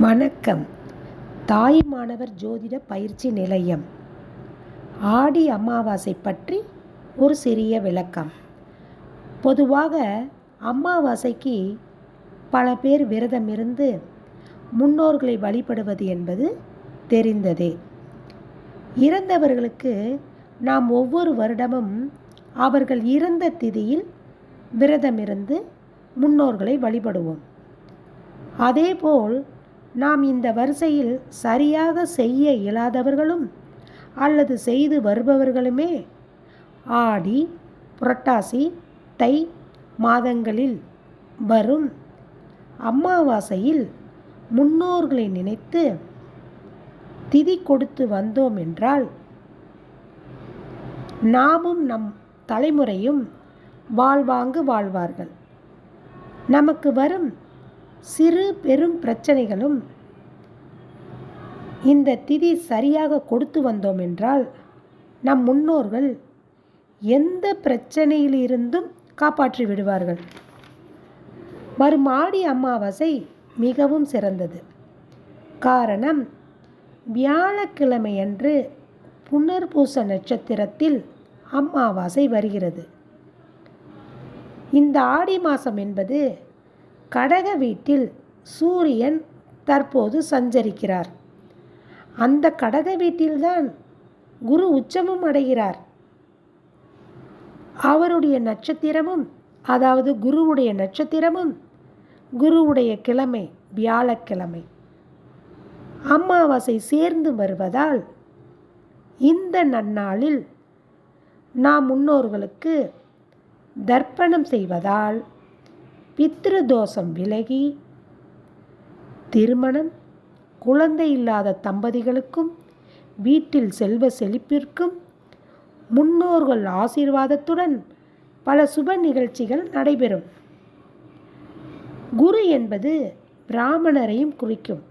வணக்கம். தாய் மாணவர் ஜோதிட பயிற்சி நிலையம். ஆடி அமாவாசை பற்றி ஒரு சிறிய விளக்கம். பொதுவாக அமாவாசைக்கு பல பேர் விரதமிருந்து முன்னோர்களை வழிபடுவது என்பது தெரிந்ததே. இறந்தவர்களுக்கு நாம் ஒவ்வொரு வருடமும் அவர்கள் இறந்த திதியில் விரதமிருந்து முன்னோர்களை வழிபடுவோம். அதேபோல் நாம் இந்த வரிசையில் சரியாக செய்ய இயலாதவர்களும் அல்லது செய்து வருபவர்களுமே ஆடி, புரட்டாசி, தை மாதங்களில் வரும் அமாவாசையில் முன்னோர்களை நினைத்து திதி கொடுத்து வந்தோம் என்றால் நாமும் நம் தலைமுறையும் வாழ்வாங்கு வாழ்வார்கள். நமக்கு வரும் சிறு பெரும் பிரச்சனைகளும் இந்த திதி சரியாக கொடுத்து வந்தோம் என்றால் நம் முன்னோர்கள் எந்த பிரச்சனையிலிருந்தும் காப்பாற்றி விடுவார்கள். வரும் ஆடி அமாவாசை மிகவும் சிறந்தது. காரணம், வியாழக்கிழமையன்று புனர்பூச நட்சத்திரத்தில் அமாவாசை வருகிறது. இந்த ஆடி மாதம் என்பது கடக வீட்டில் சூரியன் தற்போது சஞ்சரிக்கிறார். அந்த கடக வீட்டில்தான் குரு உச்சமும் அடைகிறார். அவருடைய நட்சத்திரமும், அதாவது குருவுடைய நட்சத்திரமும் குருவுடைய கிழமை வியாழக்கிழமை அமாவாசை சேர்ந்து வருவதால் இந்த நன்னாளில் நாம் முன்னோர்களுக்கு தர்ப்பணம் செய்வதால் பித்ரு தோஷம் விலகி திருமணம், குழந்தை இல்லாத தம்பதிகளுக்கும் வீட்டில் செல்வ செழிப்பிற்கும் முன்னோர்கள் ஆசீர்வாதத்துடன் பல சுப நிகழ்ச்சிகள் நடைபெறும். குரு என்பது பிராமணரையும் குறிக்கும்.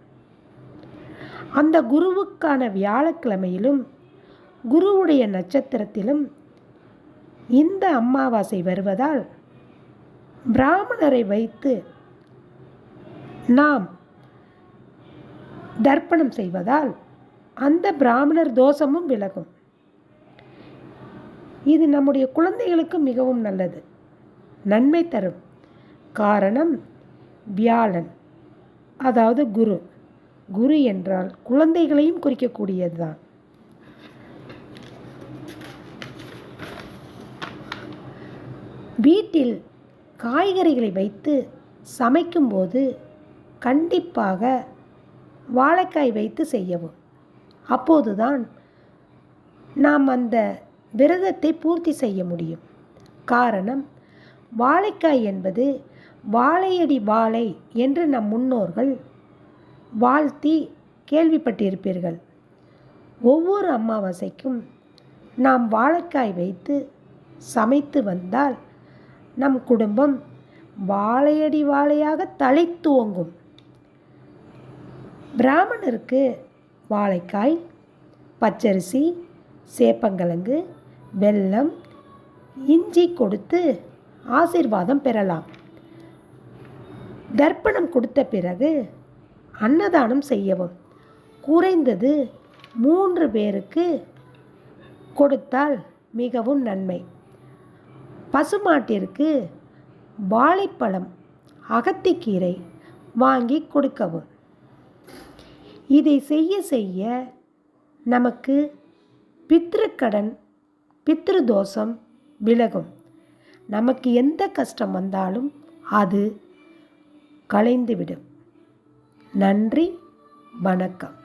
அந்த குருவுக்கான வியாழக்கிழமையிலும் குருவுடைய நட்சத்திரத்திலும் இந்த அமாவாசை வருவதால் பிராமணரை வைத்து நாம் தர்ப்பணம் செய்வதால் அந்த பிராமணர் தோஷமும் விலகும். இது நம்முடைய குழந்தைகளுக்கு மிகவும் நல்லது, நன்மை தரும். காரணம், வியாழன் அதாவது குரு. குரு என்றால் குழந்தைகளையும் குறிக்கக்கூடியதுதான். வீட்டில் காய்கறிகளை வைத்து சமைக்கும்போது கண்டிப்பாக வாழைக்காய் வைத்து செய்யவும். அப்போதுதான் நாம் அந்த விரதத்தை பூர்த்தி செய்ய முடியும். காரணம், வாழைக்காய் என்பது வாழையடி வாழை என்று நம் முன்னோர்கள் வாழ்த்தி கேள்விப்பட்டிருப்பீர்கள். ஒவ்வொரு அமாவாசைக்கும் நாம் வாழைக்காய் வைத்து சமைத்து வந்தால் நம் குடும்பம் வாழையடி வாழையாக தழைத்துவங்கும். பிராமணருக்கு வாழைக்காய், பச்சரிசி, சேப்பங்கிழங்கு, வெல்லம், இஞ்சி கொடுத்து ஆசீர்வாதம் பெறலாம். தர்ப்பணம் கொடுத்த பிறகு அன்னதானம் செய்யவும். குறைந்தது 3 பேருக்கு கொடுத்தால் மிகவும் நன்மை. பசுமாட்டிற்கு வாழைப்பழம், அகத்திக்கீரை வாங்கி கொடுக்கவும். இதை செய்ய செய்ய நமக்கு பித்ருக்கடன், பித்ரு தோஷம் விலகும். நமக்கு எந்த கஷ்டம் வந்தாலும் அது களைந்துவிடும். நன்றி, வணக்கம்.